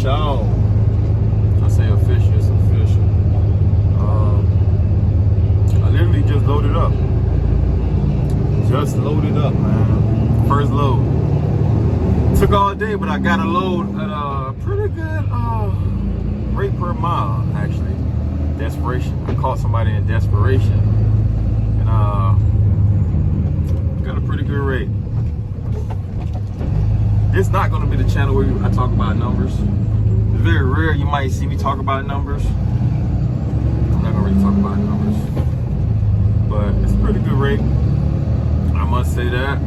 official. I say official, it's official. I literally just loaded up. Just loaded up, man. First load. Took all day, but I got a load at a pretty good rate per mile, actually. Desperation. I caught somebody in desperation. And got a pretty good rate. This is not going to be the channel where I talk about numbers. It's very rare you might see me talk about numbers. I'm not going to really talk about numbers. But it's a pretty good rate. I must say that.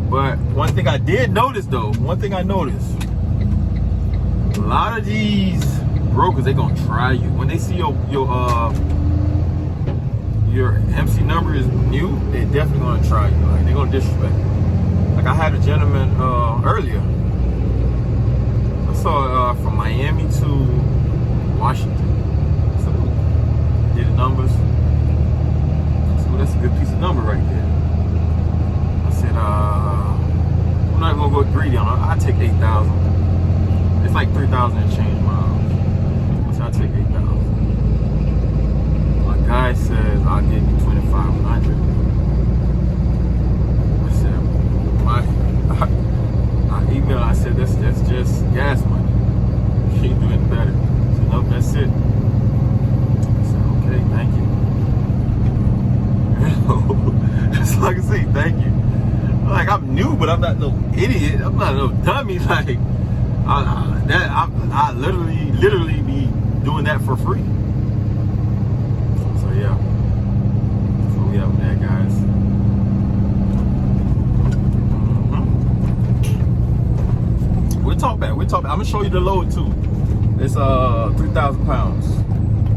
But one thing I did notice though, a lot of these brokers, they gonna try you. When they see your MC number is new, they definitely gonna try you. Like they gonna disrespect you. Like I had a gentleman earlier. I saw from Miami to Washington. So did the numbers. So that's a good piece of number right there. I said, I'm not gonna go greedy on it. I take 8,000. It's like 3,000 and change miles. So I take 8,000. My guy says I'll give you 2,500. I said, I emailed. I said that's just gas money. Keep doing better. He said, nope, that's it. I said, okay, thank you. That's all I can say. Thank you. Like I'm new, but I'm not no idiot. I'm not no dummy. Like I literally be doing that for free. So yeah, that's what we have with that, guys. We'll talk back. I'm gonna show you the load too. It's 3,000 pounds.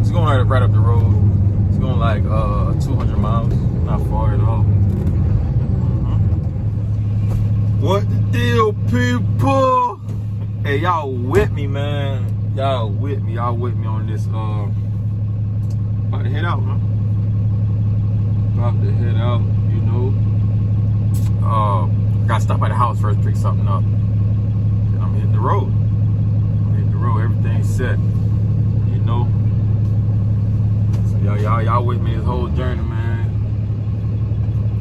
It's going right up the road. It's going like 200 miles. Not far at all. What the deal, people? Hey, y'all with me, man. Y'all with me on this. About to head out, man. About to head out, you know. Gotta stop by the house first, pick something up. Then I'm hitting the road. Everything's set, you know. So y'all with me this whole journey, man.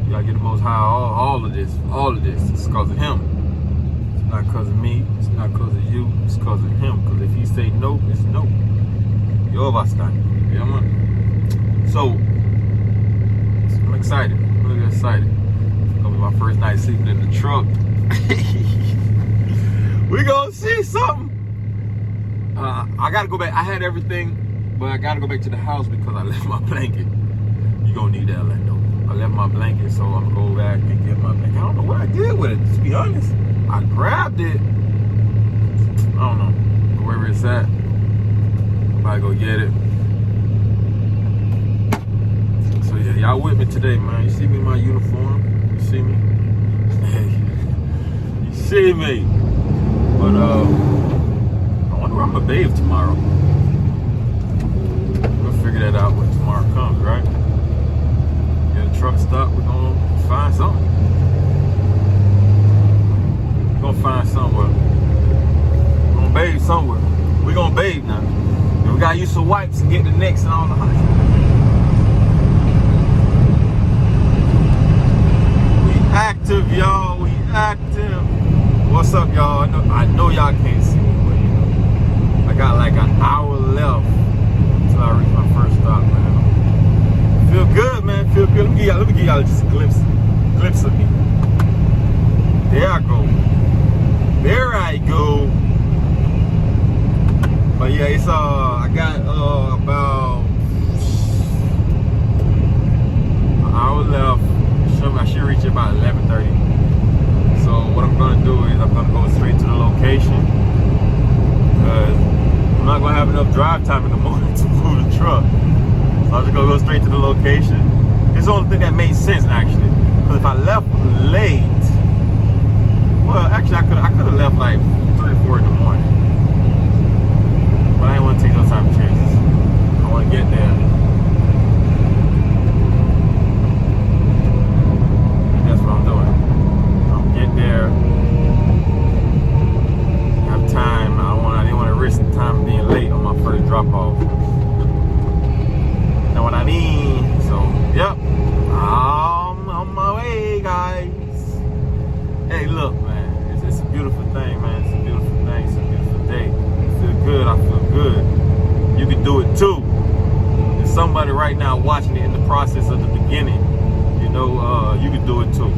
Y'all get the most high, all of this. It's because of him. It's not because of me. It's not because of you. It's because of him. Because if he say no, it's no. Yo, Boxtruck. Yeah, man. So, I'm excited. I'm really excited. It's gonna be my first night sleeping in the truck. We gonna see something. I gotta go back. I had everything, but I gotta go back to the house because I left my blanket. You gonna need that, Lando. I left my blanket, so I'm gonna go back and get my blanket. I don't know what I did with it, to be honest. I grabbed it. I don't know. Wherever it's at. I'm about to go get it. So yeah, y'all with me today, man. You see me in my uniform? You see me? Hey. You see me? But I wonder where I'm gonna bathe tomorrow. We'll figure that out when tomorrow comes, right? Truck stop, we're gonna find something. We're gonna find somewhere. We're gonna bathe somewhere. We're gonna bathe now. And we gotta use some wipes and get the necks and all the hot. We active, y'all. We active. What's up, y'all? I know y'all can't see me, but you know, I got like an hour left until I reach my first stop, man. Feel good, man. Feel good. Let me give y'all just a glimpse of me. There I go. But yeah, it's I got about an hour left. I should reach it about 11:30. So what I'm gonna do is I'm gonna go straight to the location because I'm not gonna have enough drive time in the morning to move the truck. So I'm just gonna go straight to the location. It's the only thing that made sense actually. Because if I left late, well, actually I could have left like 3 or 4 in the morning. But I didn't want to take those type of chances. I want to get there. And that's what I'm doing. I'll get there. Have time. drop off. Know what I mean? So, yep. I'm on my way, guys. Hey, look, man. It's a beautiful thing, man. It's a beautiful thing. It's a beautiful day. I feel good. I feel good. You can do it too. There's somebody right now watching it in the process of the beginning. You know, you can do it too.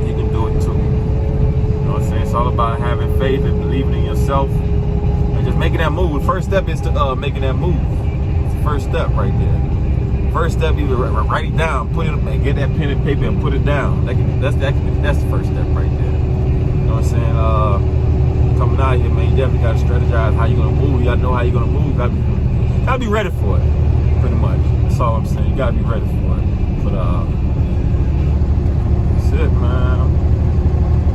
You can do it too. You know what I'm saying? It's all about having faith and believing in yourself and just making that move. The first step is to making that move. It's the first step right there. First step, you write it down, put it, get that pen and paper and put it down. That's the first step right there. You know what I'm saying? Coming out here, man, you definitely got to strategize how you're gonna move. You got to know how you're gonna move. You gotta be ready for it, pretty much. That's all I'm saying. You gotta be ready for it. But that's it, man.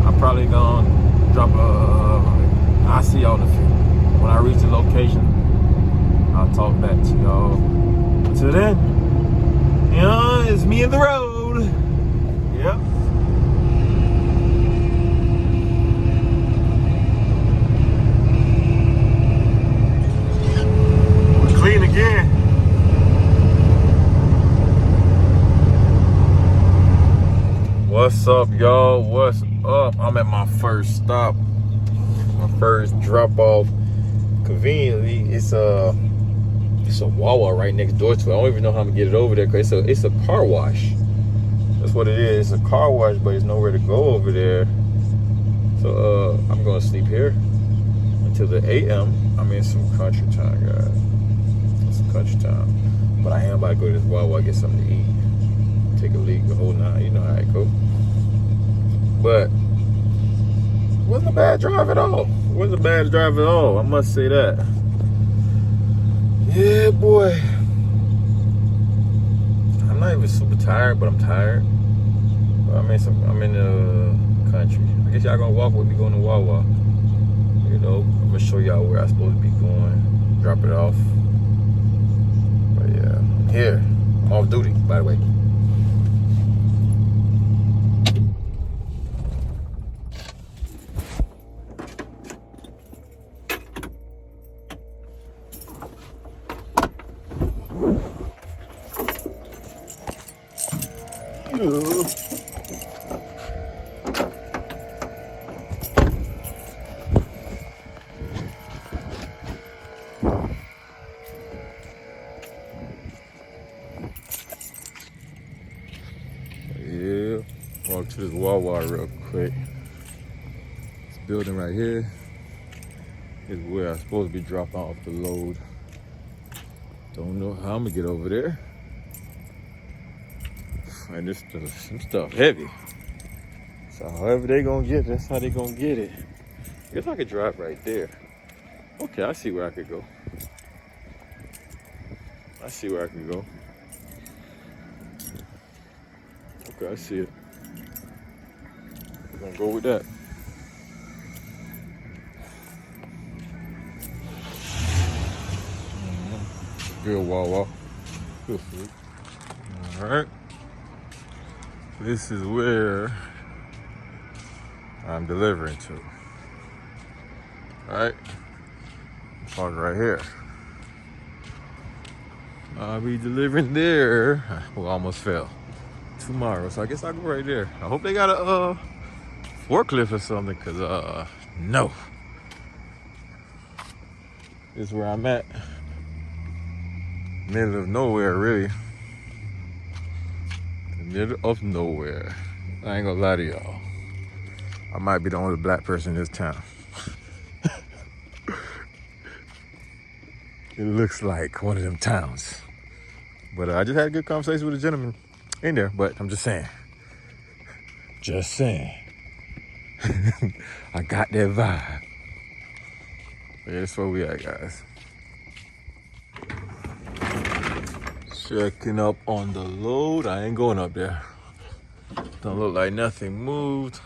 I'm probably gonna drop I'll see y'all in the field. When I reach the location, I'll talk back to y'all. Until then, you know, it's me and the road. Yep. We're clean again. What's up, y'all? What's up? I'm at my first stop, my first drop off. Conveniently, it's a Wawa right next door to it. I don't even know how I'm gonna get it over there because it's a car wash. That's what it is. It's a car wash, but there's nowhere to go over there. So I'm gonna sleep here until the AM. I'm in some country time, guys. Some country time. But I am about to go to this Wawa, get something to eat. Take a leak, the whole nine. You know how it go. But it wasn't a bad drive at all. It wasn't a bad drive at all. I must say that. Yeah, boy. I'm not even super tired, but I'm tired. But I'm in the country. I guess y'all gonna walk with me going to Wawa. You know, I'm gonna show y'all where I'm supposed to be going. Drop it off. But yeah, I'm here. I'm off duty, by the way. Yeah, walk to this Wawa real quick. This building right here is where I'm supposed to be dropping off the load. Don't know how I'm gonna get over there. And this some stuff heavy. So however they gonna get it, that's how they gonna get it. I guess I could drive right there. Okay, I see where I could go. I see where I can go. Okay, I see it. We're gonna go with that. Good Wawa. Good food. All right. This is where I'm delivering to. All right. Park right here. I'll be delivering there. Well, almost fell. Tomorrow, so I guess I'll go right there. I hope they got a forklift or something, cause no. This is where I'm at. Middle of nowhere, really. The middle of nowhere. I ain't gonna lie to y'all. I might be the only black person in this town. It looks like one of them towns. But I just had a good conversation with a gentleman in there, but I'm just saying. Just saying. I got that vibe. But yeah, that's where we at, guys. Checking up on the load. I ain't going up there. Don't look like nothing moved.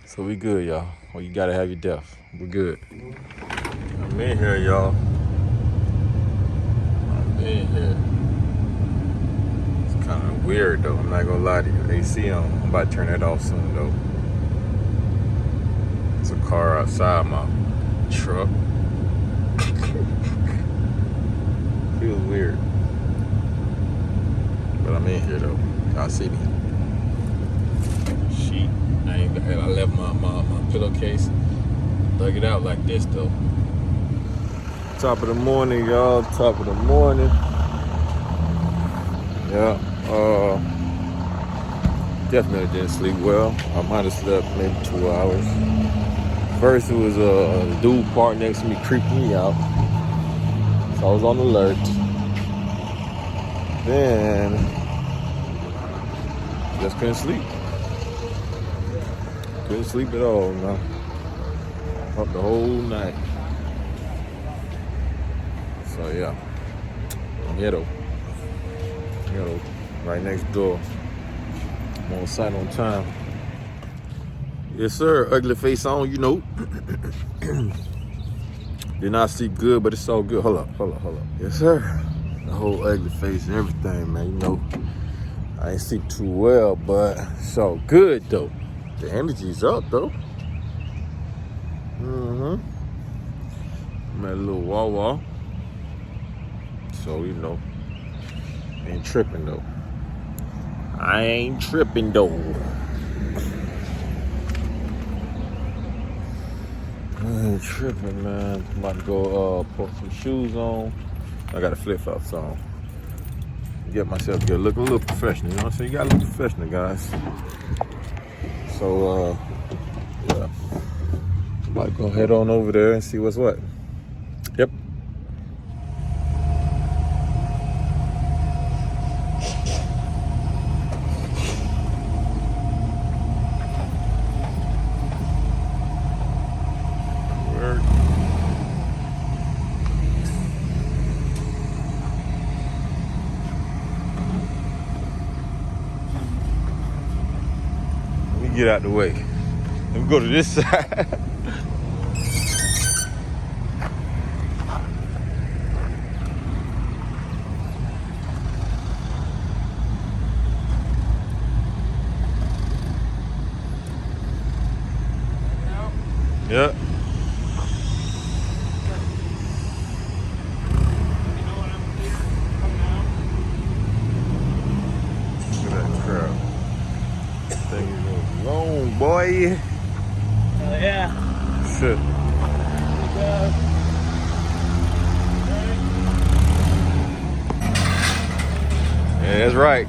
So we good, y'all. Well, you gotta have your depth. We're good. I'm in here, y'all. I'm in here. It's kind of weird, though. I'm not gonna lie to you. AC on. I'm about to turn that off soon, though. There's a car outside my truck. Feels weird. But I'm in here though. Y'all see me. Sheet. I left my pillowcase. Dug it out like this though. Top of the morning, y'all. Top of the morning. Yeah. Definitely didn't sleep well. I might have slept maybe 2 hours. First, it was a dude parked next to me creeping me out. So I was on alert. Then, just couldn't sleep. Couldn't sleep at all, no. Up the whole night. So yeah, I'm here though. Right next door. I'm on site on time. Yes, sir. Ugly face on, you know. Did not see good, but it's all good. Hold up. Yes, sir. The whole ugly face and everything, man. You know, I ain't see too well, but it's all good though. The energy's up though. I'm at a little wah. So, you know, ain't tripping though. I ain't tripping though. I ain't tripping, man. I'm about to go put some shoes on. I got a flip-flops on. Get myself good. Look a little professional, you know what I'm saying? You gotta look professional, guys. So, yeah. I'm about to go head on over there and see what's what. Yep. Get out the way. Let me go to this side. Yep. Look at that crowd. Thing is long, boy. Oh yeah. Shit. Yeah, that's right.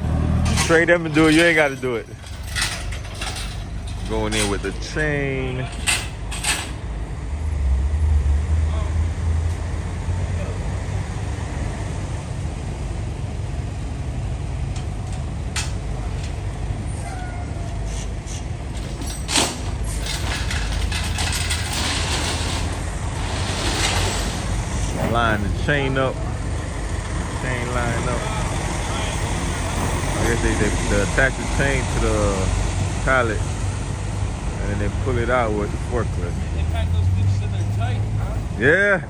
Train them to do it. You ain't got to do it. Going in with the chain. Line the chain up. Chain line up. I guess they attach the chain to the pallet and then they pull it out with the forklift. They pack those bitches in there tight, huh? Yeah.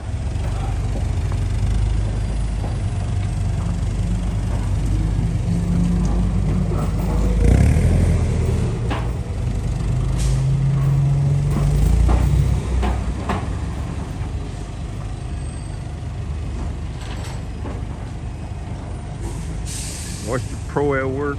What's the pro at work?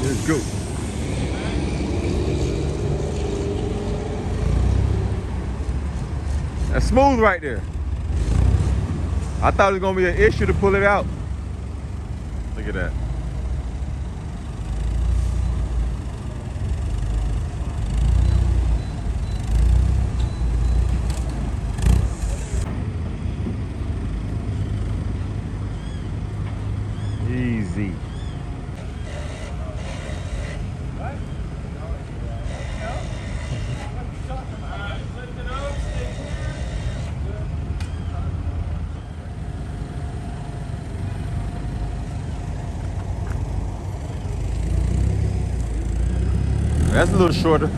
Let's go. That's smooth right there. I thought it was gonna be an issue to pull it out. Look at that. Easy. That's a little shorter.